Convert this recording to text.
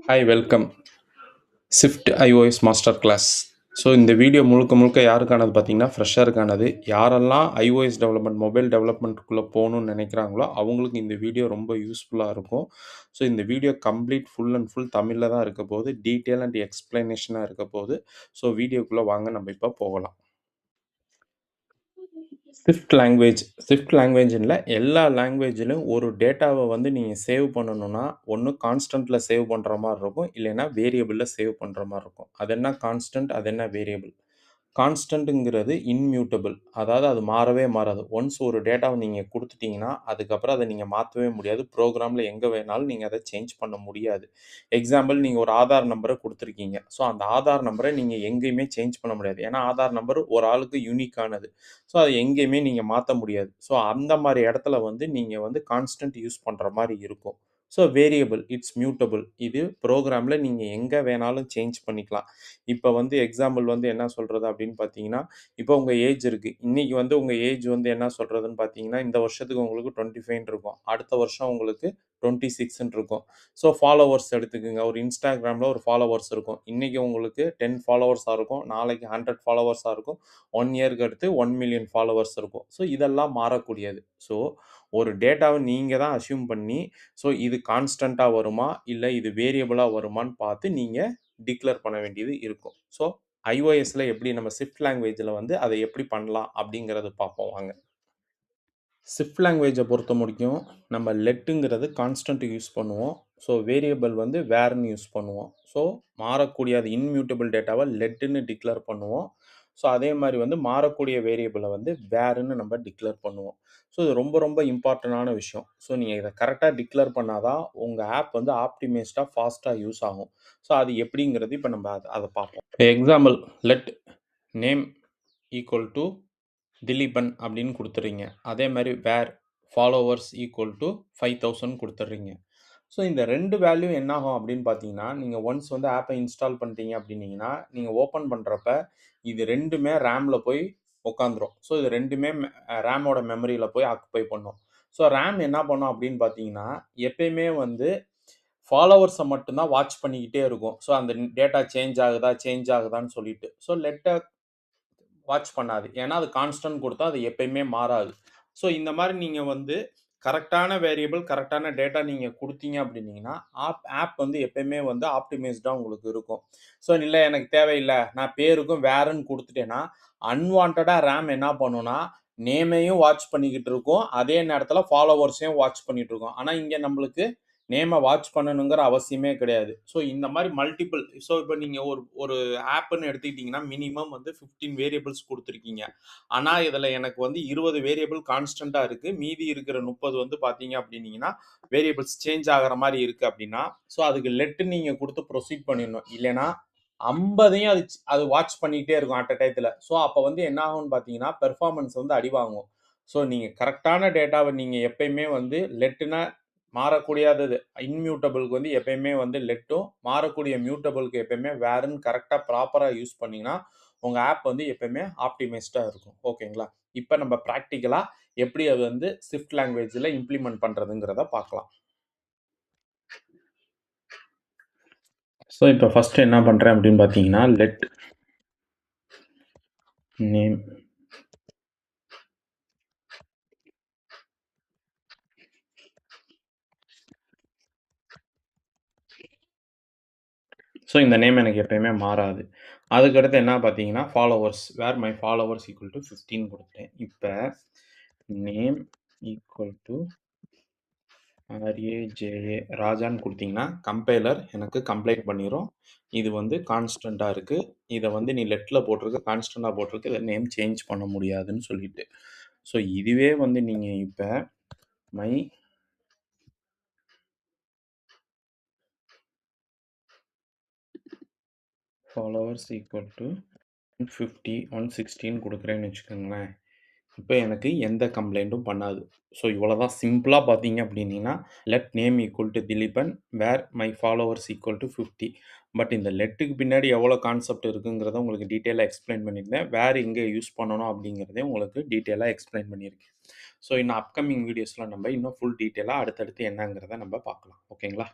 Hi, welcome. Swift iOS master class. So இந்த வீடியோ முழுக்க முழுக்க யாருக்கானது பார்த்தீங்கன்னா ஃப்ரெஷருக்கானது. யாரெல்லாம் iOS டெவலப்மெண்ட் மொபைல் டெவலப்மெண்ட்டுக்குள்ளே போகணுன்னு நினைக்கிறாங்களோ அவங்களுக்கு இந்த வீடியோ ரொம்ப யூஸ்ஃபுல்லாக இருக்கும். ஸோ இந்த video complete full and full தமிழில் தான் இருக்க போகுது. டீட்டெயில் அண்ட் எக்ஸ்பிளனேஷனாக இருக்க போகுது. ஸோ வீடியோக்குள்ளே வாங்க நம்ம இப்போ போகலாம். ஸ்விஃப்ட் லாங்குவேஜில் எல்லா லாங்குவேஜிலும் ஒரு டேட்டாவை வந்து நீங்கள் சேவ் பண்ணணும்னா ஒன்று கான்ஸ்டண்ட்டில் சேவ் பண்ணுற மாதிரி இருக்கும், இல்லைன்னா வேரியபிளில் சேவ் பண்ணுற மாதிரி இருக்கும். அது என்ன கான்ஸ்டன்ட், அது என்ன வேரியபிள்? கான்ஸ்டன்ட்டுங்கிறது இன்மியூட்டபிள், அதாவது அது மாறவே மாறாது. ஒன்ஸ் ஒரு டேட்டாவை நீங்கள் கொடுத்துட்டீங்கன்னா அதுக்கப்புறம் அதை நீங்கள் மாற்றவே முடியாது. ப்ரோக்ராமில் எங்கே வேணாலும் நீங்கள் அதை சேஞ்ச் பண்ண முடியாது. எக்ஸாம்பிள், நீங்கள் ஒரு ஆதார் நம்பரை கொடுத்துருக்கீங்க. ஸோ அந்த ஆதார் நம்பரை நீங்கள் எங்கேயுமே சேஞ்ச் பண்ண முடியாது. ஏன்னா ஆதார் நம்பர் ஒரு ஆளுக்கு யூனிக்கானது. ஸோ அதை எங்கேயுமே நீங்கள் மாற்ற முடியாது. ஸோ அந்த மாதிரி இடத்துல வந்து நீங்கள் வந்து கான்ஸ்டன்ட் யூஸ் பண்ணுற மாதிரி இருக்கும். So variable it's mutable. இது ப்ரோக்ராமில் நீங்கள் எங்கே வேணாலும் சேஞ்ச் பண்ணிக்கலாம். இப்போ வந்து எக்ஸாம்பிள் வந்து என்ன சொல்கிறது அப்படின்னு பார்த்தீங்கன்னா, இப்போ உங்கள் ஏஜ் இருக்குது. இன்றைக்கி வந்து உங்கள் ஏஜ் வந்து என்ன சொல்கிறதுன்னு பார்த்தீங்கன்னா, இந்த வருஷத்துக்கு உங்களுக்கு 25 இருக்கும். அடுத்த வருஷம் உங்களுக்கு 26 இருக்கும். ஸோ ஃபாலோவர்ஸ் எடுத்துக்கோங்க. ஒரு இன்ஸ்டாகிராமில் ஒரு ஃபாலோவர்ஸ் இருக்கும். இன்றைக்கி உங்களுக்கு 10 ஃபாலோவர்ஸாக இருக்கும், நாளைக்கு 100 ஃபாலோவர்ஸாக இருக்கும், 1 இயருக்கு அடுத்து 1 மில்லியன் ஃபாலோவர்ஸ் இருக்கும். ஸோ இதெல்லாம் மாறக்கூடியது. ஸோ ஒரு டேட்டாவை நீங்கள் தான் அஸ்யூம் பண்ணி, ஸோ இது கான்ஸ்டண்ட்டாக வருமா இல்லை இது வேரியபிளாக வருமானு பார்த்து நீங்கள் டிக்ளேர் பண்ண வேண்டியது இருக்கும். ஸோ iOSல எப்படி நம்ம ஸ்விஃப்ட் லாங்குவேஜில் வந்து அதை எப்படி பண்ணலாம் அப்படிங்கிறது பார்ப்போம் வாங்க. ஸ்விஃப்ட் லாங்குவேஜை பொறுத்த முடிக்கும் நம்ம லெட்டுங்கிறது கான்ஸ்டன்ட் யூஸ் பண்ணுவோம். ஸோ வேரியபிள் வந்து வேர்னு யூஸ் பண்ணுவோம். ஸோ மாறக்கூடிய அது இன்மியூட்டபிள் டேட்டாவை லெட்டுன்னு டிக்ளேர் பண்ணுவோம். ஸோ அதே மாதிரி வந்து மாறக்கூடிய வேரியபிளை வந்து வேர்னு நம்ம டிக்ளேர் பண்ணுவோம். ஸோ இது ரொம்ப ரொம்ப இம்பார்ட்டண்டான விஷயம். ஸோ நீங்கள் இதை கரெக்டாக டிக்ளேர் பண்ணாதான் உங்கள் ஆப் வந்து ஆப்டிமைஸ்டாக ஃபாஸ்ட்டாக யூஸ் ஆகும். ஸோ அது எப்படிங்கிறது இப்போ நம்ம அதை பார்ப்போம். Example, let name equal to Dhileepan அப்படின்னு கொடுத்துறீங்க. அதே மாதிரி வேர் ஃபாலோவர்ஸ் ஈக்குவல் டு 5000 கொடுத்துட்றீங்க. ஸோ இந்த ரெண்டு வேல்யூ என்ன ஆகும் அப்படின்னு பார்த்தீங்கன்னா, நீங்கள் ஒன்ஸ் வந்து ஆப்பை இன்ஸ்டால் பண்ணிட்டீங்க அப்படின்னீங்கன்னா நீங்கள் ஓப்பன் பண்ணுறப்ப இது ரெண்டுமே ரேமில் போய் உட்காந்துரும். ஸோ இது ரெண்டுமே ரேமோட மெமரியில் போய் ஆக்குப்பை பண்ணும். ஸோ ரேம் என்ன பண்ணும் அப்படின்னு பார்த்தீங்கன்னா, எப்பயுமே வந்து ஃபாலோவர்ஸை மட்டும்தான் வாட்ச் பண்ணிக்கிட்டே இருக்கும். ஸோ அந்த டேட்டா சேஞ்ச் ஆகுதான்னு சொல்லிட்டு. ஸோ லெட்டை வாட்ச் பண்ணாது. ஏன்னா அது கான்ஸ்டன்ட் கொடுத்தா அது எப்பயுமே மாறாது. ஸோ இந்த மாதிரி நீங்கள் வந்து கரெக்டான வேரியபிள் கரெக்டான டேட்டா நீங்கள் கொடுத்தீங்க அப்படின்னீங்கன்னா ஆப் வந்து எப்பயுமே வந்து ஆப்டிமைஸ்டாக உங்களுக்கு இருக்கும். ஸோ இல்லை எனக்கு தேவையில்லை, நான் பேருக்கும் வேறுன்னு கொடுத்துட்டேன்னா அன்வான்டாக ரேம் என்ன பண்ணுன்னா நேமையும் வாட்ச் பண்ணிக்கிட்டு இருக்கும், அதே நேரத்தில் ஃபாலோவர்ஸையும் வாட்ச் பண்ணிட்டு இருக்கும். ஆனால் இங்கே நம்மளுக்கு நேமை வாட்ச் பண்ணணுங்கிற அவசியமே கிடையாது. ஸோ இந்த மாதிரி மல்டிபிள், ஸோ இப்போ நீங்கள் ஒரு ஆப்புன்னு எடுத்துக்கிட்டிங்கன்னா மினிமம் வந்து 15 வேரியபிள்ஸ் கொடுத்துருக்கீங்க. ஆனால் இதில் எனக்கு வந்து 20 வேரியபிள் கான்ஸ்டண்ட்டாக இருக்குது, மீதி இருக்கிற 30 வந்து பார்த்தீங்க அப்படின்னீங்கன்னா வேரியபிள்ஸ் சேஞ்ச் ஆகிற மாதிரி இருக்குது அப்படின்னா, ஸோ அதுக்கு லெட்டு நீங்கள் கொடுத்து ப்ரொசீட் பண்ணிடணும். இல்லைன்னா 50ஐயும் அது வாட்ச் பண்ணிக்கிட்டே இருக்கும் அட் அ டயத்தில். ஸோ அப்போ வந்து என்ன ஆகும்னு பார்த்தீங்கன்னா பெர்ஃபார்மன்ஸ் வந்து அடி வாங்கும். ஸோ நீங்கள் கரெக்டான டேட்டாவை நீங்கள் எப்பயுமே வந்து லெட்டுனா மாறக்கூடியது இன்மியூட்டபிளுக்கு வந்து எப்பயுமே வந்து லெட்டும், மாறக்கூடிய மியூட்டபிளுக்கு எப்பயுமே வேறுன்னு கரெக்டாக ப்ராப்பராக யூஸ் பண்ணிங்கன்னா உங்கள் ஆப் வந்து எப்பயுமே ஆப்டிமைஸ்டாக இருக்கும். ஓகேங்களா? இப்போ நம்ம ப்ராக்டிக்கலாக எப்படி அது வந்து ஸ்விஃப்ட் லாங்குவேஜில் இம்ப்ளிமெண்ட் பண்ணுறதுங்கிறத பார்க்கலாம். ஸோ இப்போ ஃபஸ்ட்டு என்ன பண்ணுறேன் அப்படின்னு பார்த்தீங்கன்னா, லெட் நேம் ஸோ இந்த நேம் எனக்கு எப்பயுமே மாறாது. அதுக்கடுத்து என்ன பார்த்தீங்கன்னா followers, var my followers equal to 15 கொடுத்தேன். இப்போ நேம் ஈக்குவல் டு RAJA ராஜான்னு கொடுத்தீங்கன்னா கம்பைலர் எனக்கு கம்ப்ளைண்ட் பண்ணிடும், இது வந்து கான்ஸ்டண்ட்டாக இருக்குது, இதை வந்து நீ லெட்டில் போட்டிருக்க கான்ஸ்டண்ட்டாக போட்டிருக்கு, இதை நேம் சேஞ்ச் பண்ண முடியாதுன்னு சொல்லிட்டு. ஸோ இதுவே வந்து நீங்கள் இப்போ மை ஃபாலோவர்ஸ் ஈக்குவல் டு 150 116 கொடுக்குறேன்னு வச்சுக்கோங்களேன். இப்போ எனக்கு எந்த கம்ப்ளைண்ட்டும் பண்ணாது. ஸோ இவ்வளோ தான் சிம்பிளாக பார்த்தீங்க அப்படின்னீங்கன்னா let name equal to Dhileepan var my followers equal to 50. But இந்த லெட்டுக்கு பின்னாடி எவ்வளோ கான்செப்ட் இருக்குங்கிறத உங்களுக்கு டீட்டெயிலாக எக்ஸ்பிளைன் பண்ணியிருந்தேன். வேறு எங்கே யூஸ் பண்ணணும் அப்படிங்கிறதே உங்களுக்கு டீட்டெயிலாக எக்ஸ்பிளைன் பண்ணியிருக்கேன். ஸோ இன்னும் அப்கமிங் வீடியோஸில் நம்ம இன்னும் ஃபுல் டீட்டெயிலாக அடுத்தடுத்து என்னங்கிறத நம்ம பார்க்கலாம். ஓகேங்களா?